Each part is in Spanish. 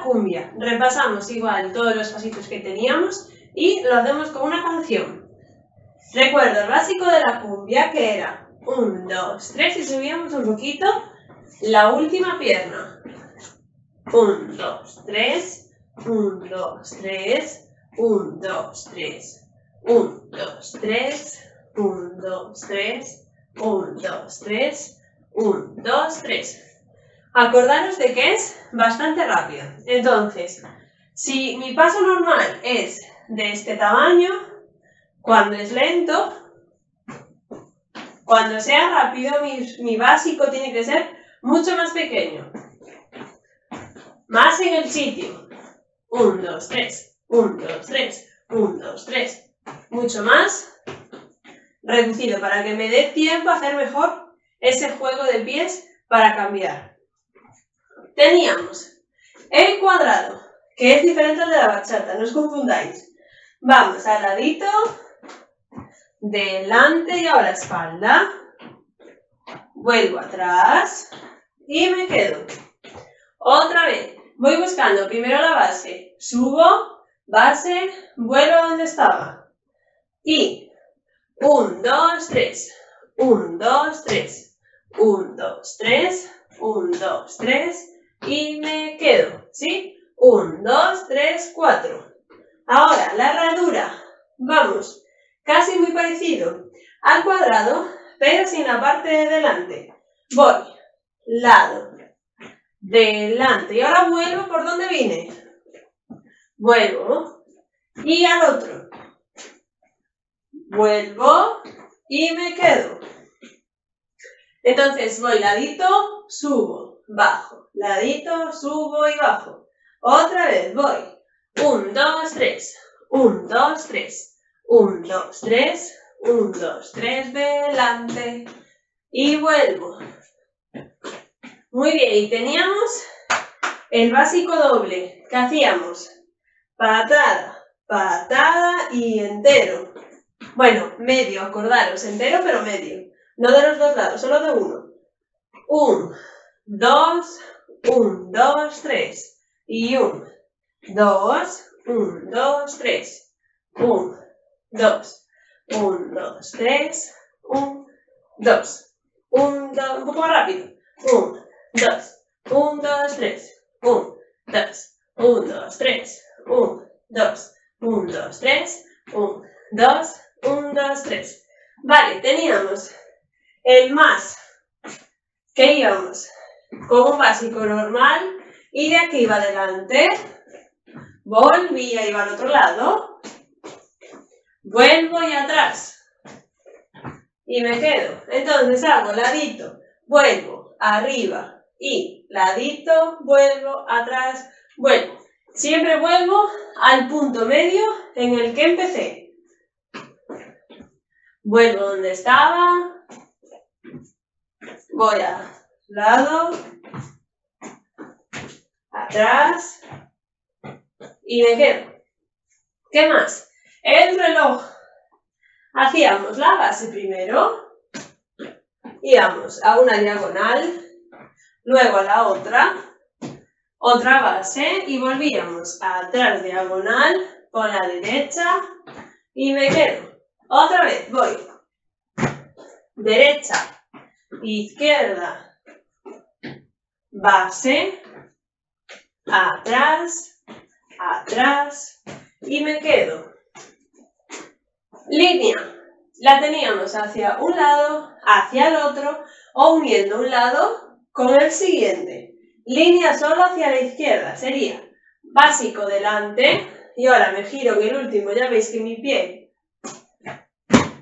cumbia. Repasamos igual todos los pasitos que teníamos y lo hacemos con una canción. Recuerdo el básico de la cumbia que era 1, 2, 3 y subíamos un poquito la última pierna. 1, 2, 3, 1, 2, 3, 1, 2, 3, 1, 2, 3, 1, 2, 3, 1, 2, 3, 1, 2, 3. Acordaros de que es bastante rápido. Entonces, si mi paso normal es de este tamaño, cuando es lento, cuando sea rápido, mi básico tiene que ser mucho más pequeño. Más en el sitio. 1, 2, 3, 1, 2, 3, 1, 2, 3. Mucho más reducido para que me dé tiempo a hacer mejor ese juego de pies para cambiar. Teníamos el cuadrado, que es diferente al de la bachata, no os confundáis. Vamos al ladito, delante y ahora espalda. Vuelvo atrás y me quedo. Otra vez, voy buscando primero la base, subo, base, vuelvo a donde estaba. Y 1, 2, 3, 1, 2, 3, 1, 2, 3, 1, 2, 3 y me quedo, ¿sí? 1, 2, 3, 4. Ahora, la herradura, vamos, casi muy parecido al cuadrado, pero sin la parte de delante. Voy, lado, delante, y ahora vuelvo por donde vine. Vuelvo, y al otro. Vuelvo, y me quedo. Entonces voy ladito, subo, bajo, ladito, subo y bajo. Otra vez voy. 1, 2, 3, 1, 2, 3, 1, 2, 3, 1, 2, 3, delante. Y vuelvo. Muy bien, y teníamos el básico doble. ¿Qué hacíamos? Patada, patada y entero. Bueno, medio, acordaros, entero pero medio. No de los dos lados, solo de uno. 1, 2, 1, 2, 3. Y 1, 2, 1, 2, 3. 1, 2, 1, 2, 3. 1, 2. 1, 2, un poco más rápido. 1, 2, 1, 2, 3. 1, 2, 1, 2, 3. 1, 2, 1, 2, 3. 1, 2, 1, 2, 3. Vale, teníamos el más, que íbamos con un básico normal y de aquí iba adelante, volvía, iba al otro lado, vuelvo y atrás y me quedo. Entonces hago ladito, vuelvo, arriba y ladito, vuelvo, atrás, vuelvo. Siempre vuelvo al punto medio en el que empecé. Vuelvo donde estaba, voy al lado, atrás y me quedo. ¿Qué más? El reloj. Hacíamos la base primero, íbamos a una diagonal, luego a la otra base y volvíamos atrás diagonal con la derecha y me quedo. Otra vez voy. Derecha, izquierda, base, atrás, atrás y me quedo. Línea, la teníamos hacia un lado, hacia el otro o uniendo un lado con el siguiente. Línea solo hacia la izquierda, sería básico delante y ahora me giro en el último, ya veis que mi pie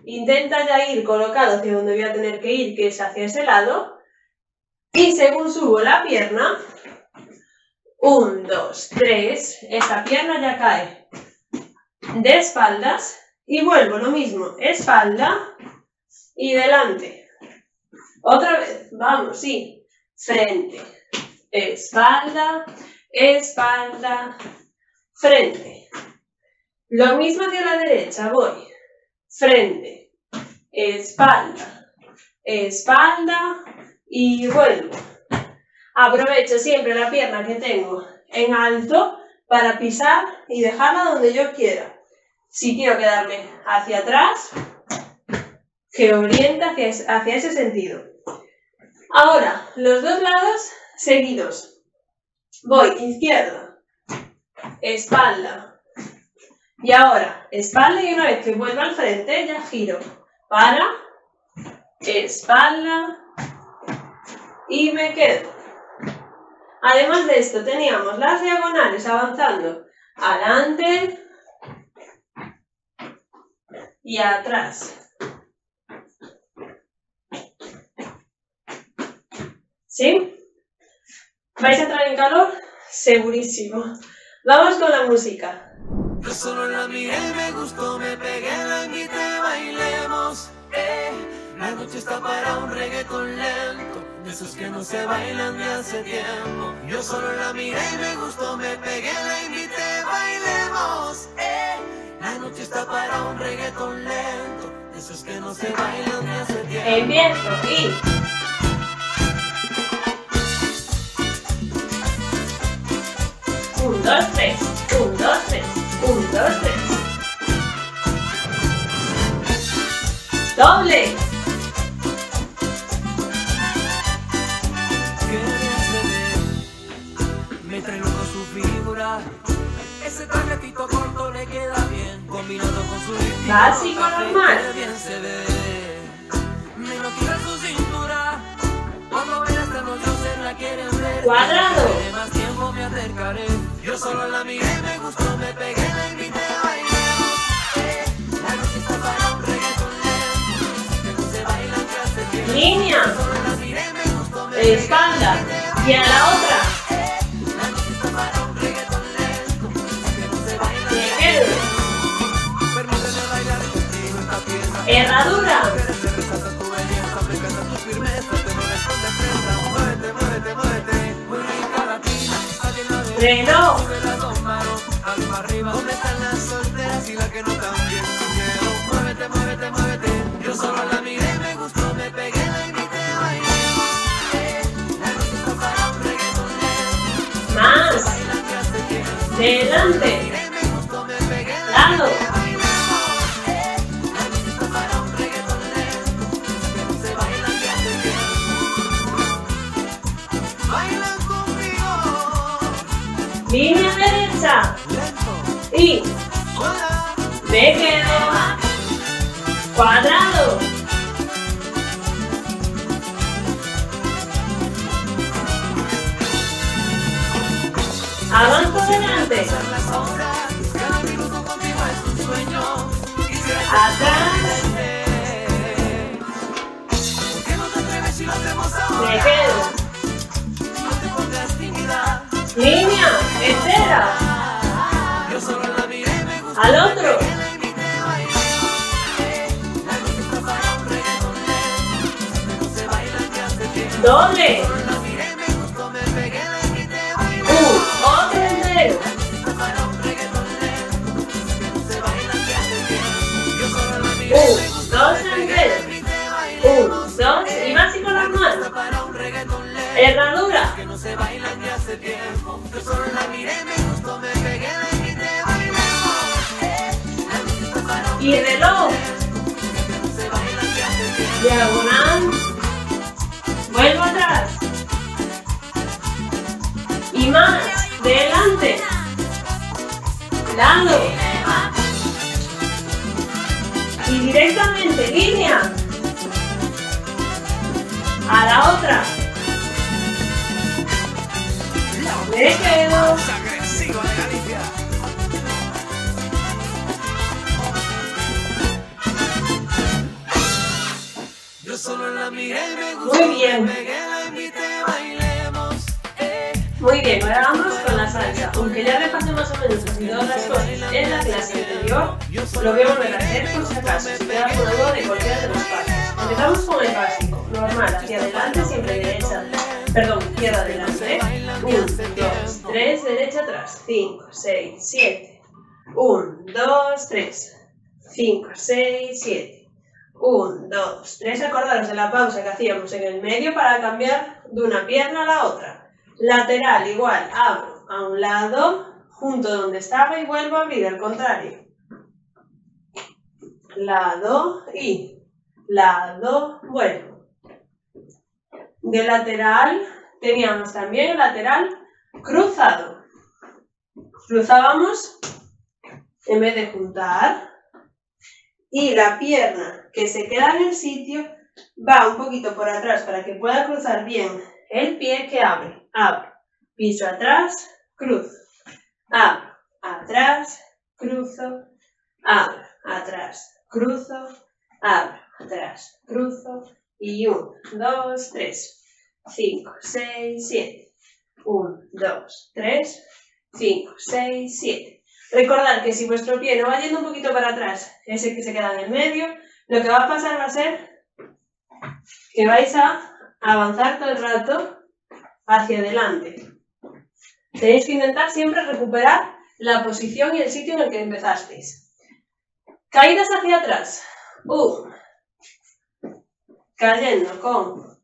intenta ya ir colocado hacia donde voy a tener que ir, que es hacia ese lado, y según subo la pierna, 1, 2, 3, esta pierna ya cae de espaldas y vuelvo lo mismo, espalda y delante. Otra vez, vamos, sí, frente, espalda, espalda, frente. Lo mismo hacia la derecha, voy, frente, espalda, espalda y vuelvo. Aprovecho siempre la pierna que tengo en alto para pisar y dejarla donde yo quiera. Si quiero quedarme hacia atrás, que orienta hacia ese sentido. Ahora, los dos lados seguidos. Voy izquierda, espalda. Y ahora, espalda y una vez que vuelvo al frente, ya giro. Para, espalda y me quedo. Además de esto, teníamos las diagonales avanzando adelante y atrás. ¿Sí? ¿Vais a entrar en calor? Segurísimo. Vamos con la música. Yo solo la miré y me gustó, me pegué, la invité, bailemos. La noche está para un reggaetón lento, de esos que no se bailan de hace tiempo. Yo solo la miré y me gustó, me pegué, la invité, bailemos. La noche está para un reggaetón lento, de esos que no se bailan de hace tiempo. Empiezo y... 1, 2, 3, 1, 2, 3, 1, 2, 3. Doble. Me trae loco su figura, ese trajecito corto le queda bien, combinado con su lipstick básico normal. Bien se ve, me lo tira su cintura, cuando ven esta noche se la quieren ver. Cuadrado. De más tiempo me acercaré, yo solo la miré, me gustó, me pegué, la invité, bailemos. La noche está para un reggaetón lento, que no se bailan que hace tiempo. Línea. Yo solo la miré, me gustó, me pegué, Espalda. Y a la otra. Herradura. Reloj. ¿Dónde están las solteras y la que no también? Muévete, muévete, muévete. Yo solo la miré, me gustó, me pegué, la invité, bailemos. La noche está para un reggaetón lento. Más. Delante. Lado. Línea derecha. Y me quedo. Cuadrado. Avanzo delante. Atrás. Me quedo. Línea entera. Al otro. Doble. Otro entero. Dos enteros. 1, 2 y básico normal. Herradura. Y reloj. Diagonal. Vuelvo atrás. Y más. Delante. Lado. Y directamente. Línea. A la otra. Me quedo. Yo solo la miré y me gustó. Muy bien. La invité, bailemos. Muy bien, ahora vamos con la salsa. Aunque ya repasé más o menos casi todas las cosas en la clase anterior, lo voy a volver a hacer por si acaso, si queda algo de cualquiera de los pasos. Empezamos con el básico, normal, hacia adelante, siempre derecha, perdón, izquierda adelante. 1, 2, 3, derecha atrás. 5, 6, 7. 1, 2, 3. 5, 6, 7. 1, 2, 3. Acordaros de la pausa que hacíamos en el medio para cambiar de una pierna a la otra. Lateral igual, abro, a un lado, junto donde estaba y vuelvo a abrir al contrario. Lado y lado, vuelvo. De lateral teníamos también el lateral cruzado. Cruzábamos en vez de juntar y la pierna que se queda en el sitio va un poquito por atrás para que pueda cruzar bien el pie que abre. Abro, piso atrás, cruzo. Abro, atrás, cruzo. Abro, atrás, cruzo. Abro, atrás, cruzo. Y 1, 2, 3, 5, 6, 7. 1, 2, 3, 5, 6, 7. Recordad que si vuestro pie no va yendo un poquito para atrás, ese que se queda en el medio, lo que va a pasar va a ser que vais a avanzar todo el rato hacia adelante. Tenéis que intentar siempre recuperar la posición y el sitio en el que empezasteis. Caídas hacia atrás. Cayendo con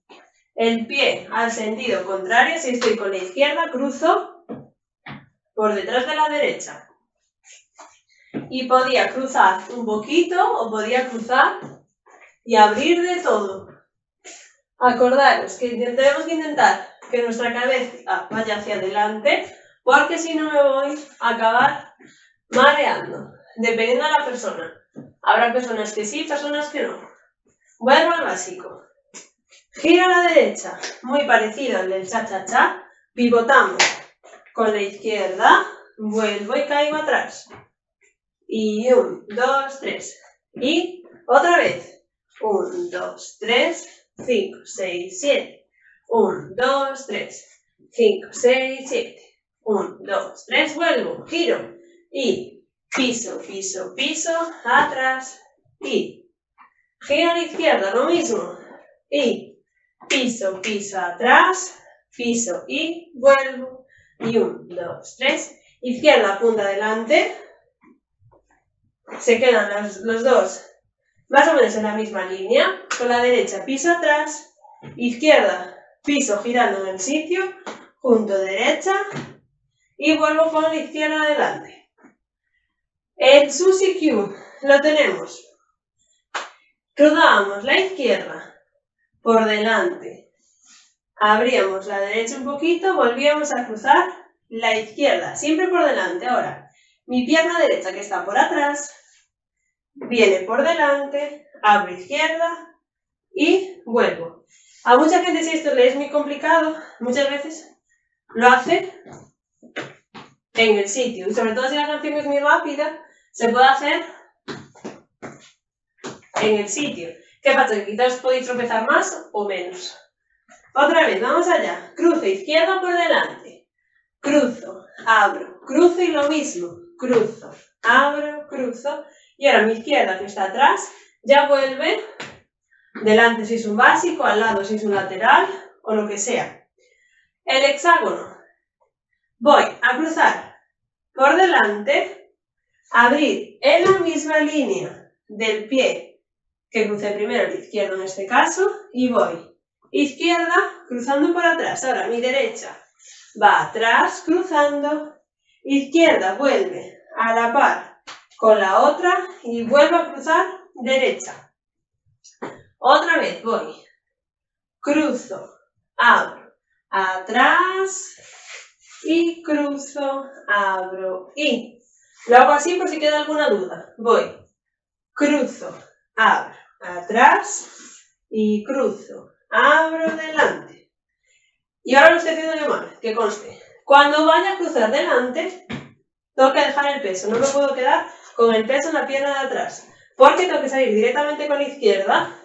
el pie al sentido contrario. Si estoy con la izquierda, cruzo por detrás de la derecha. Y podía cruzar un poquito o podía cruzar y abrir de todo. Acordaros que tenemos que intentar que nuestra cabeza vaya hacia adelante, porque si no me voy a acabar mareando, dependiendo de la persona. Habrá personas que sí, personas que no. Vuelvo al básico. Giro a la derecha, muy parecido al del cha-cha-cha. Pivotamos con la izquierda, vuelvo y caigo atrás. Y 1, 2, 3. Y otra vez. 1, 2, 3, 5, 6, 7. 1, 2, 3, 5, 6, 7. 1, 2, 3, vuelvo, giro. Y piso, piso, piso, atrás. Y giro a la izquierda, lo mismo. Y piso, piso, atrás. Piso y vuelvo. Y 1, 2, 3. Izquierda, punta adelante. Se quedan los dos más o menos en la misma línea. Con la derecha piso atrás, izquierda piso girando en el sitio, junto derecha y vuelvo con la izquierda adelante. El Suzy Q lo tenemos. Cruzábamos la izquierda por delante, abríamos la derecha un poquito, volvíamos a cruzar la izquierda, siempre por delante. Ahora, mi pierna derecha que está por atrás, viene por delante, abro izquierda y vuelvo. A mucha gente, si esto le es muy complicado, muchas veces lo hace en el sitio. Y sobre todo si la canción es muy rápida, se puede hacer en el sitio. ¿Qué pasa? Que quizás podéis tropezar más o menos. Otra vez, vamos allá. Cruzo izquierda por delante. Cruzo, abro, cruzo y lo mismo. Cruzo, abro, cruzo. Y ahora mi izquierda que está atrás ya vuelve. Delante si es un básico, al lado si es un lateral o lo que sea. El hexágono. Voy a cruzar por delante, abrir en la misma línea del pie que crucé primero, el izquierdo en este caso, y voy. Izquierda, cruzando por atrás. Ahora mi derecha va atrás, cruzando. Izquierda vuelve a la par con la otra y vuelvo a cruzar derecha. Otra vez voy, cruzo, abro, atrás y cruzo, abro y lo hago así por si queda alguna duda. Voy, cruzo, abro, atrás y cruzo, abro, delante. Y ahora lo estoy haciendo yo mal, que conste. Cuando vaya a cruzar delante, tengo que dejar el peso, no me puedo quedar con el peso en la pierna de atrás, porque tengo que salir directamente con la izquierda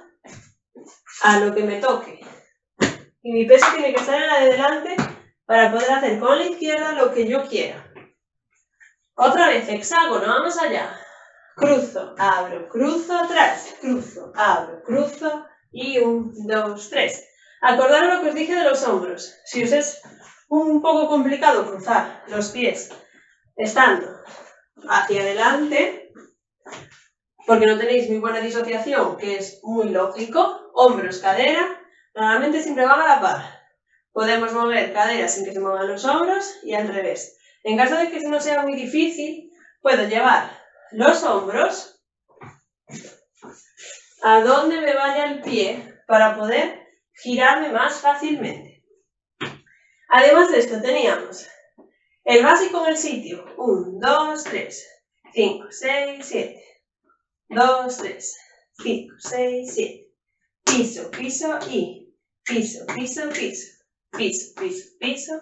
a lo que me toque. Y mi peso tiene que estar en la de delante para poder hacer con la izquierda lo que yo quiera. Otra vez, hexágono, vamos allá. Cruzo, abro, cruzo, atrás, cruzo, abro, cruzo y 1, 2, 3. Acordaros lo que os dije de los hombros. Si os es un poco complicado cruzar los pies estando hacia adelante, porque no tenéis muy buena disociación, que es muy lógico, hombros, cadera, normalmente siempre van a la par. Podemos mover cadera sin que se muevan los hombros y al revés. En caso de que no sea muy difícil, puedo llevar los hombros a donde me vaya el pie para poder girarme más fácilmente. Además de esto teníamos el básico en el sitio. 1, 2, 3, 5, 6, 7. 2, 3, 5, 6, 7. Piso, piso y piso, piso, piso. Piso, piso, piso.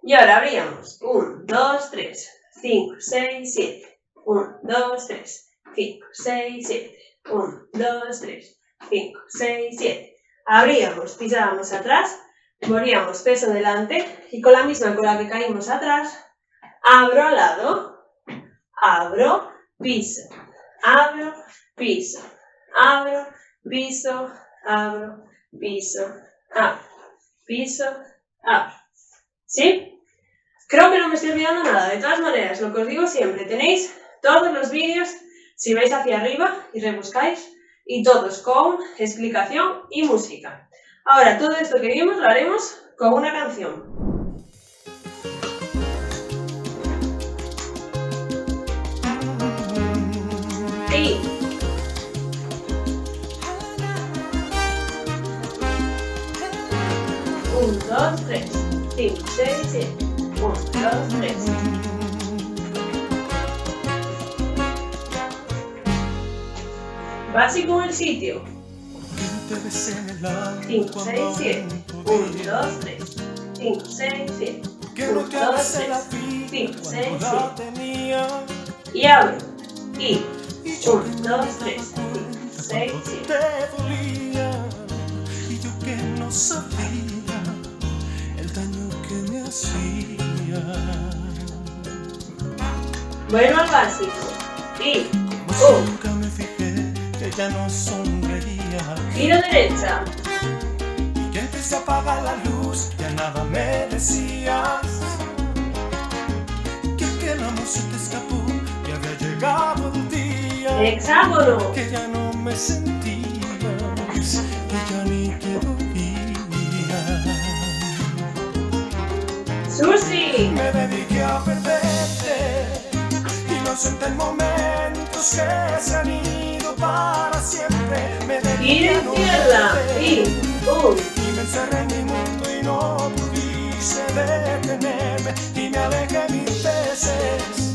Y ahora abríamos. 1, 2, 3, 5, 6, 7. 1, 2, 3, 5, 6, 7. 1, 2, 3, 5, 6, 7. Abríamos, pisábamos atrás, movíamos peso delante y con la misma con la que caímos atrás, abro al lado, abro, piso, abro, piso, abro, piso, abro, piso, abro, piso, abro. ¿Sí? Creo que no me estoy olvidando nada. De todas maneras, lo que os digo siempre, tenéis todos los vídeos, si vais hacia arriba y rebuscáis, y todos con explicación y música. Ahora, todo esto que vimos lo haremos con una canción. Y 1, 2, 3, 5, 6, 7. 1, 2, 3. Básico en el sitio. 5, 6, 7. 1, 2, 3. 5, 6, 7. 1, 2, 3. 5, 6, 7. Y abro. Y 1, 2, 3. 5, 6, 7. Y yo que no sabía el daño que me hacía. Vuelvo al básico. Y 1. Nunca me fijé que ya no sonreía. Giro derecha. Y que empecé a apagar la luz, ya nada me decías. Que aquel amor se te escapó, que había llegado el día. Hexágono. Que ya no me sentías, que ya ni te volvía. Sushi. Me dediqué a perderte, inocente en momentos que se han ido para siempre. Me dediqué a no Izquierda. verte, Y 1. y me encerré en mi mundo y no pudiste detenerme. Y me alejé 1000 veces,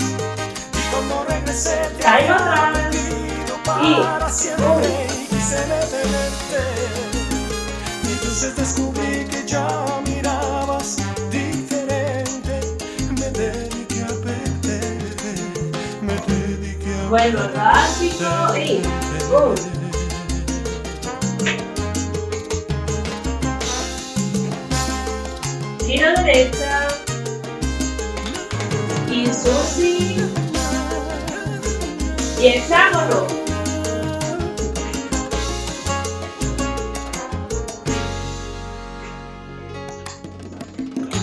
y cuando regresé te Caigo había atrás. perdido para siempre. Y quise detenerte, y entonces descubrí que ya mirabas diferente. Me dediqué a perderte, me dediqué a Vuelvo al básico. Y 1. Giro derecha. Y sushi. Y hexágono.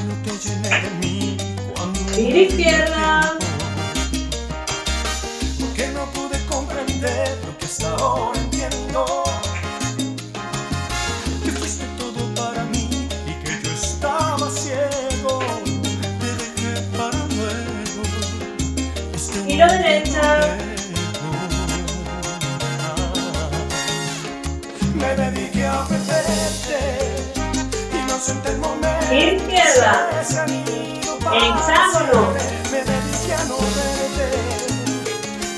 no te llené de mí cuando Giro izquierda. porque no pude comprender lo que hasta ahora entiendo. Que fuiste todo para mí y que yo estaba ciego. Te dejé para luego. Giro derecha. Me dediqué a perderte, inocente en momentos Giro izquierda. que se han ido para Hexágono. siempre. Me dediqué a no verte,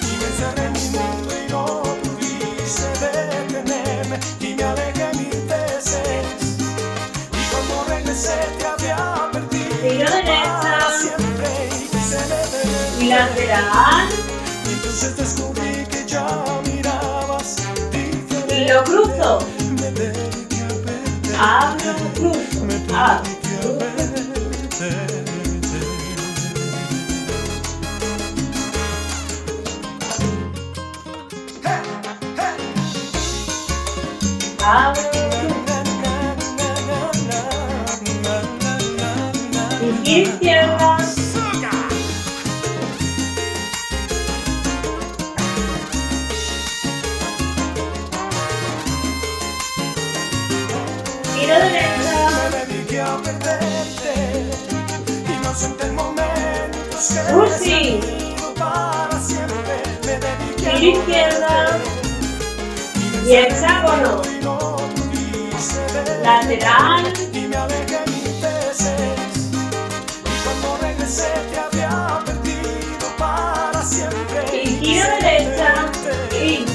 y me encerré en mi mundo y no pudiste detenerme. Y me alejé 1000 veces, y cuando regresé te había perdido Giro derecha. para siempre. Y quise detenerte, Y lateral. y entonces descubrí que ya mirabas diferente. Y lo cruzo. Me dediqué a perderte, Abro, cruzo. me dediqué Abro, a cruzo. perderte. Abro, cruzo. Y giro izquierda. Giro derecha. Me dediqué a perderte y no senté momentos que me sí. para siempre. Me dediqué a Giro izquierda y hexágono. Lateral. Y me alejé mil veces. Y cuando regresé te había perdido para siempre. Y giro derecha y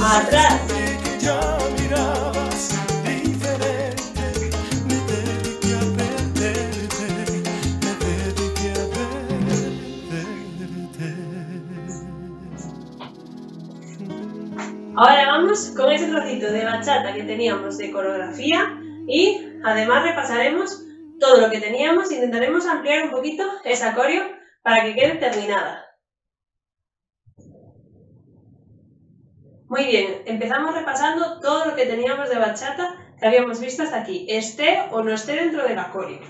atrás. Que ya mirabas diferente. Me dediqué a perderte. Me dediqué a perderte. Ahora vamos con ese trocito de bachata que teníamos de coreografía y además repasaremos todo lo que teníamos e intentaremos ampliar un poquito esa coreo para que quede terminada. Muy bien, empezamos repasando todo lo que teníamos de bachata que habíamos visto hasta aquí, esté o no esté dentro de la coreo.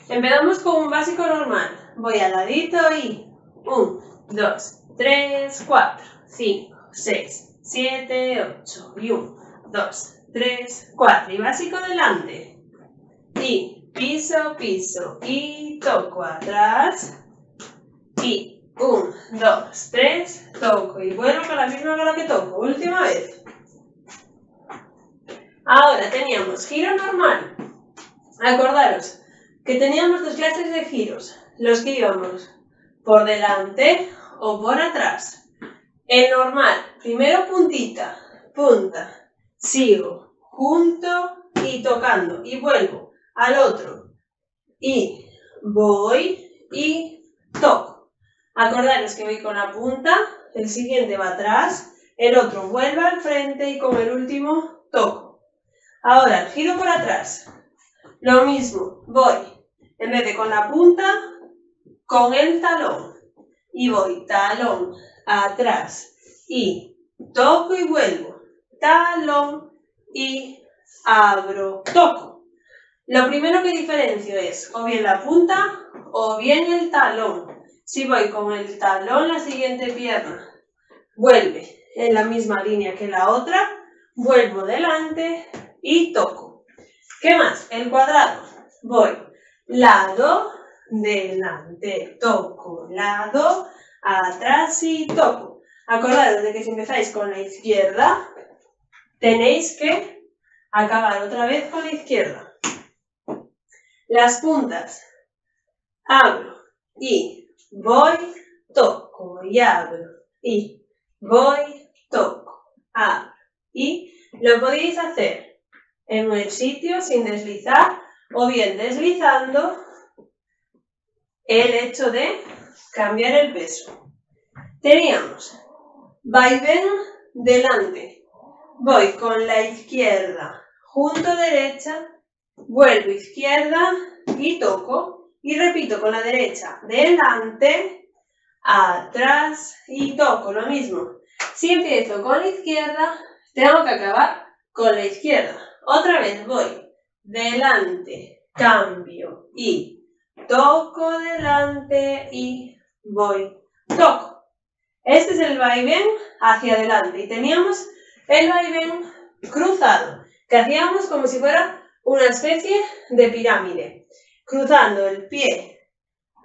Empezamos con un básico normal. Voy al ladito y 1, 2, 3, 4, 5, 6, 7, 8 y 1, 2, 3, 4 y básico delante y piso, piso y toco atrás y 1, 2, 3, toco y vuelvo con la misma cara que toco, última vez. Ahora teníamos giro normal. Acordaros que teníamos dos clases de giros, los que íbamos por delante o por atrás. El normal, primero puntita, punta, sigo, junto y tocando y vuelvo al otro y voy y toco. Acordaros que voy con la punta, el siguiente va atrás, el otro vuelve al frente y con el último toco. Ahora el giro por atrás, lo mismo, voy en vez de con la punta, con el talón y voy talón atrás y toco y vuelvo, talón y abro, toco. Lo primero que diferencio es o bien la punta o bien el talón. Si voy con el talón, la siguiente pierna vuelve en la misma línea que la otra, vuelvo delante y toco. ¿Qué más? El cuadrado. Voy lado, delante, toco, lado, atrás y toco. Acordaros de que si empezáis con la izquierda, tenéis que acabar otra vez con la izquierda. Las puntas. Abro y voy, toco y abro y voy, toco, abro y lo podéis hacer en el sitio sin deslizar o bien deslizando el hecho de cambiar el peso. Teníamos vaivén delante, voy con la izquierda junto derecha, vuelvo izquierda y toco. Y repito con la derecha, delante, atrás y toco, lo mismo. Si empiezo con la izquierda, tengo que acabar con la izquierda. Otra vez voy, delante, cambio y toco, delante y voy, toco. Este es el vaivén hacia adelante y teníamos el vaivén cruzado, que hacíamos como si fuera una especie de pirámide. Cruzando el pie,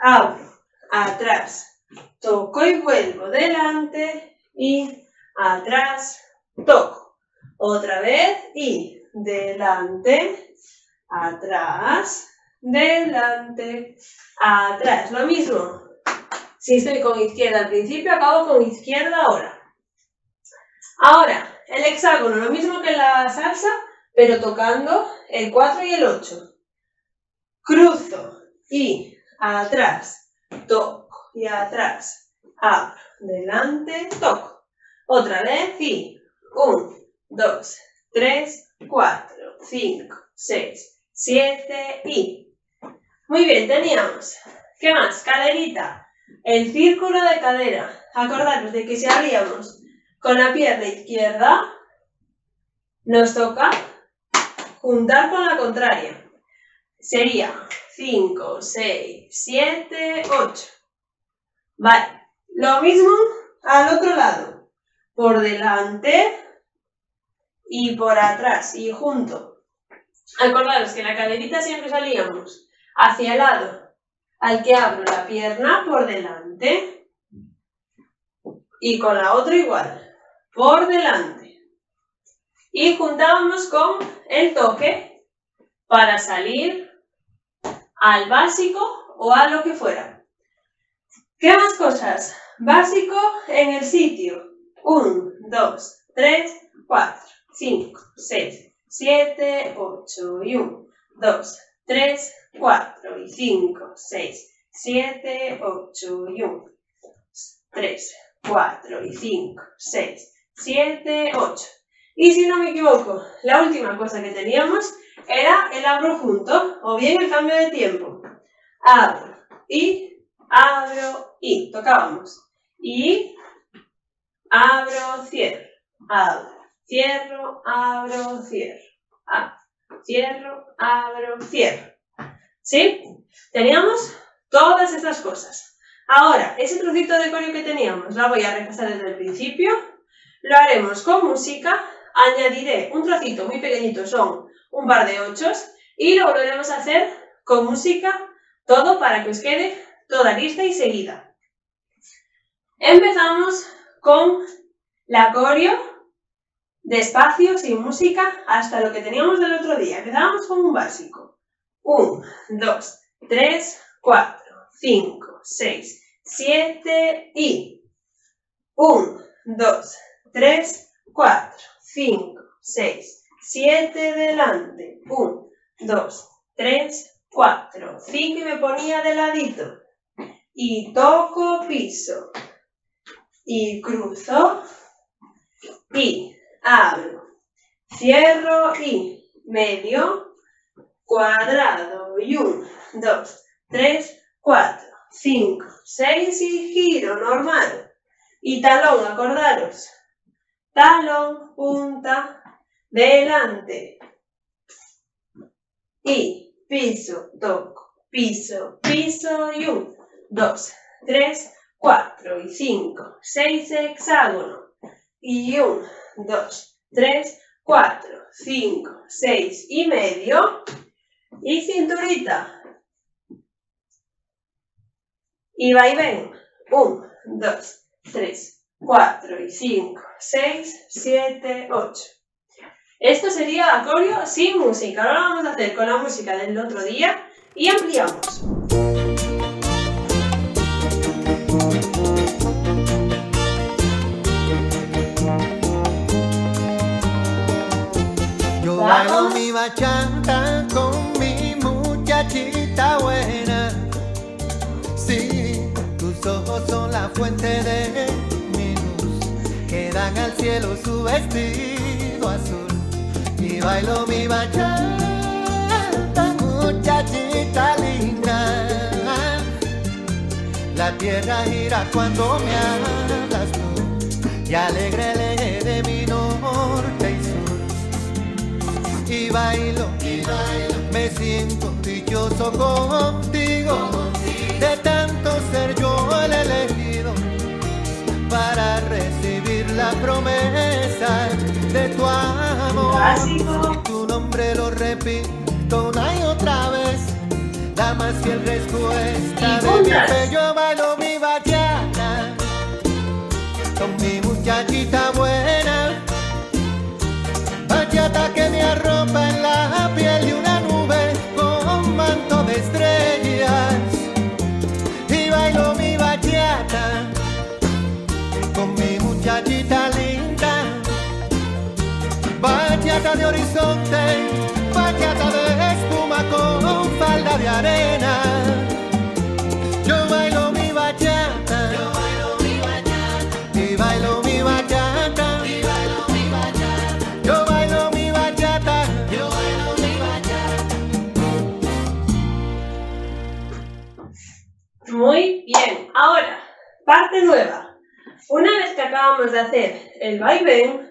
abro, atrás, toco y vuelvo, delante y atrás, toco. Otra vez y delante, atrás, delante, atrás. Lo mismo. Si estoy con izquierda al principio, acabo con izquierda ahora. Ahora, el hexágono, lo mismo que en la salsa, pero tocando el 4 y el 8. Cruzo y atrás, toco y atrás, abro, delante, toco. Otra vez y 1, 2, 3, 4, 5, 6, 7 y... Muy bien, teníamos. ¿Qué más? Caderita. El círculo de cadera. Acordaros de que si abríamos con la pierna izquierda, nos toca juntar con la contraria. Sería 5, 6, 7, 8. Vale. Lo mismo al otro lado. Por delante y por atrás y junto. Acordaros que la caderita siempre salíamos hacia el lado al que abro la pierna por delante y con la otra igual, por delante. Y juntábamos con el toque para salir al básico o a lo que fuera. ¿Qué más cosas? Básico en el sitio. 1, 2, 3, 4, 5, 6, 7, 8 y 1, 2, 3, 4 y 5, 6, 7, 8 y 1, 2, 3, 4 y 5, 6, 7, 8. Y si no me equivoco, la última cosa que teníamos era el abro junto o bien el cambio de tiempo. Abro y tocábamos. Y abro, cierro, abro, cierro, abro, cierro, abro, cierro, abro, cierro. ¿Sí? Teníamos todas estas cosas. Ahora, ese trocito de coreo que teníamos, la voy a repasar desde el principio. Lo haremos con música. Añadiré un trocito muy pequeñito, son un par de 8, y lo volveremos a hacer con música, todo para que os quede toda lista y seguida. Empezamos con la coreo, despacio, sin música, hasta lo que teníamos del otro día. Empezamos con un básico. 1, 2, 3, 4, 5, 6, 7 y 1, 2, 3, 4, 5, 6, 7 delante. 1, 2, 3, 4, 5 y me ponía de ladito. Y toco piso. Y cruzo. Y abro. Cierro y medio. Cuadrado. Y 1, 2, 3, 4, 5, 6 y giro normal. Y talón, acordaros. Talón, punta, delante. Y piso, toco, piso, piso y 1, 2, 3, 4 y 5, 6 hexágono. Y 1, 2, 3, 4, 5, 6 y medio. Y cinturita. Y vaivén. 1, 2, 3, 4 y 5, 6, 7, 8. Esto sería coreo sin música. Ahora lo vamos a hacer con la música del otro día y ampliamos. Yo bailo mi bachata con mi muchachita buena. Sí, tus ojos son la fuente de mi luz, que dan al cielo su vestido azul. Y bailo mi bachata, muchachita linda. La tierra gira cuando me hablas tú, y alegre el eje de mi norte y sur. Y bailo, me siento dichoso contigo, de tanto ser yo el elegido para recibir la promesa de tu amor. Básico. Y tu nombre lo repito una y otra vez, la más fiel respuesta de mi fe. Yo bailo mi bachata con mi muchachita buena, bachata que me arropa en la piel de una nube con manto de estrellas. Y bailo mi bachata con mi muchachita linda, bachata de horizonte, bachata de espuma con falda de arena. Yo bailo mi bachata, yo bailo mi bachata, y bailo mi bachata, y bailo mi bachata. Yo bailo mi bachata, yo bailo mi bachata. Muy bien. Ahora, parte nueva. Una vez que acabamos de hacer el vaivén,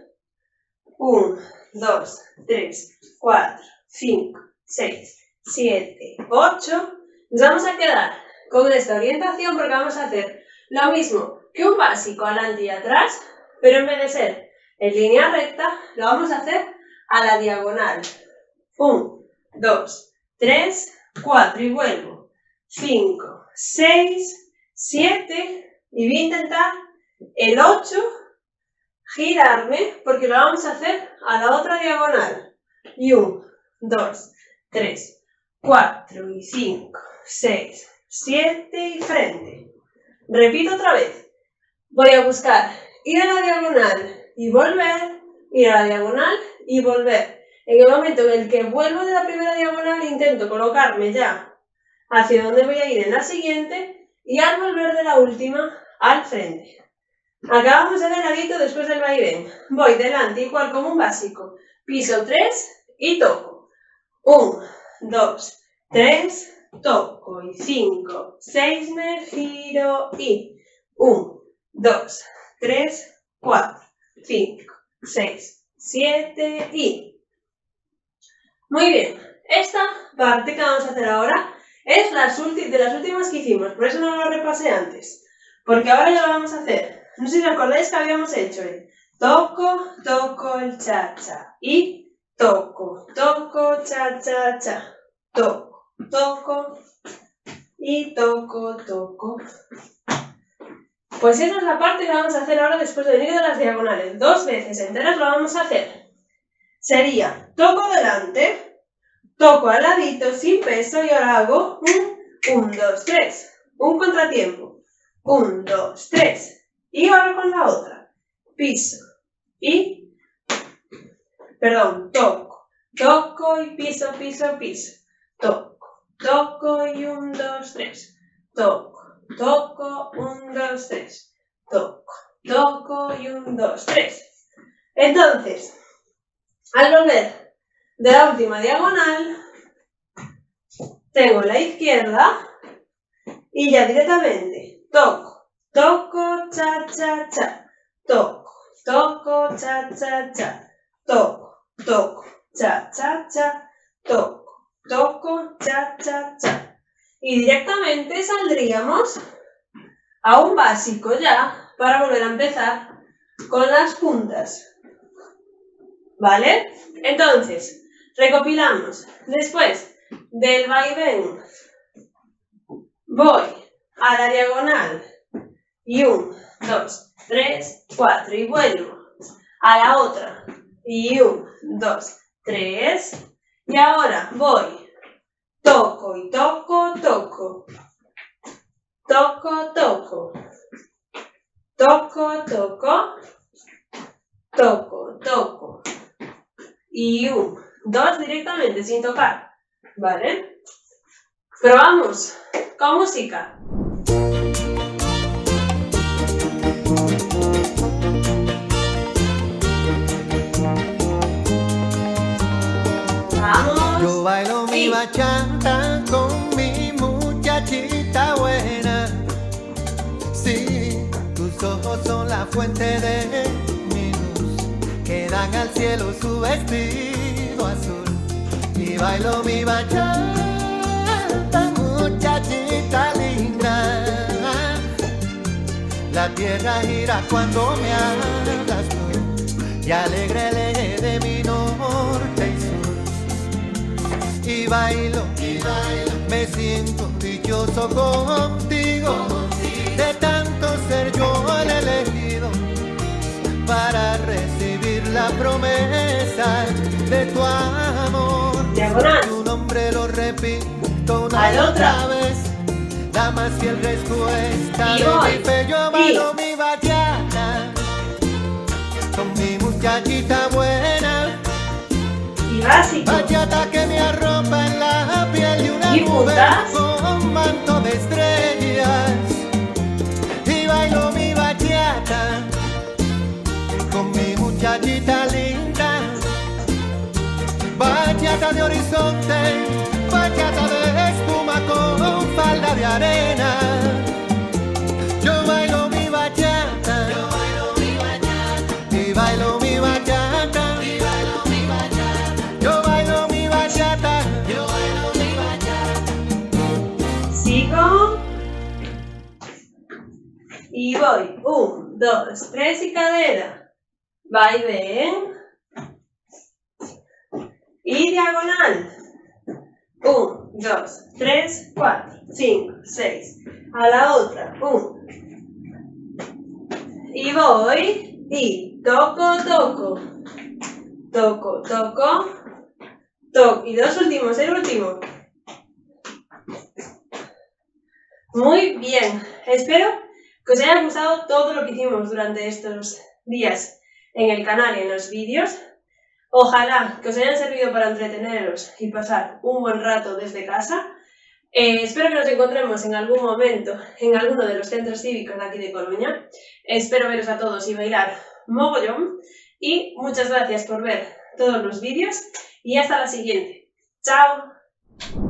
1, 2, 3, 4, 5, 6, 7, 8, nos vamos a quedar con esta orientación porque vamos a hacer lo mismo que un básico adelante y atrás, pero en vez de ser en línea recta, lo vamos a hacer a la diagonal. 1, 2, 3, 4 y vuelvo. 5, 6, 7 y voy a intentar el 8 girarme porque lo vamos a hacer a la otra diagonal. Y 1, 2, 3, 4 y 5, 6, 7 y frente. Repito otra vez. Voy a buscar ir a la diagonal y volver, ir a la diagonal y volver. En el momento en el que vuelvo de la primera diagonal intento colocarme ya hacia donde voy a ir en la siguiente y al volver de la última al frente. Acabamos de ladito después del vaivén. Voy delante igual como un básico. Piso 3 y toco. 1, 2, 3, toco y 5, 6 me giro y 1, 2, 3, 4, 5, 6, 7 y... Muy bien, esta parte que vamos a hacer ahora es de las últimas que hicimos, por eso no lo repasé antes, porque ahora ya lo vamos a hacer. No sé si os acordáis que habíamos hecho el toco, toco, el cha-cha y toco, toco, cha-cha-cha, toco, toco y toco, toco. Pues esa es la parte que vamos a hacer ahora después de venir de las diagonales. 2 veces enteras lo vamos a hacer. Sería toco delante, toco al ladito sin peso y ahora hago 1, 2, 3, un contratiempo, 1, 2, 3 y ahora con la otra, piso y, toco, toco y piso, piso, piso, toco, toco y 1, 2, 3, toco, toco, 1, 2, 3, toco, toco y 1, 2, 3. Entonces, al volver de la última diagonal, tengo la izquierda y ya directamente toco, toco, cha, cha, cha, toco, toco, cha, cha, cha, toco, toco, cha, cha, cha, toco, toco, cha, cha, cha. Y directamente saldríamos a un básico ya para volver a empezar con las puntas. ¿Vale? Entonces, recopilamos. Después del vaivén, voy a la diagonal y 1, 2, 3, 4 y vuelvo a la otra y 1, 2, 3 y ahora voy, toco y toco, toco, toco, toco, toco, toco, toco, toco. Y 1, 2 directamente, sin tocar, ¿vale? Probamos con música. Vamos. Yo bailo mi bachata con mi muchachita buena. Sí, tus ojos son la fuente de mi luz, que dan al cielo su vestido azul. Y bailo mi bachata, muchachita linda. La tierra gira cuando me hablas tú, y alegre el eje de mi norte y sur. Y bailo, me siento dichoso contigo, de tanto ser yo el elegido para recibir la promesa de tu amor. Diagonal. Tu nombre lo repito una y otra vez, la más fiel respuesta Y de voy. mi fe. Yo bailo mi bachata con mi muchachita buena. Y básico. Bachata que me arropa en la piel y una Y nube puntas. con manto de estrellas. Y bailo mi bachata con mi muchachita linda. Bachata de horizonte, bachata de espuma con falda de arena. Yo bailo mi bachata, y bailo mi bachata, yo bailo mi bachata, Sigo. Y voy. 1, 2, 3 y cadera. Vaivén. Y diagonal. 1, 2, 3, 4, 5, 6. A la otra. 1. Y voy. Y toco, toco. Toco, toco. Toco. Y dos últimos, el último. Muy bien. Espero que os haya gustado todo lo que hicimos durante estos días en el canal y en los vídeos. Ojalá que os hayan servido para entreteneros y pasar un buen rato desde casa. Espero que nos encontremos en algún momento en alguno de los centros cívicos de aquí de Coruña. Espero veros a todos y bailar mogollón. Y muchas gracias por ver todos los vídeos y hasta la siguiente. ¡Chao!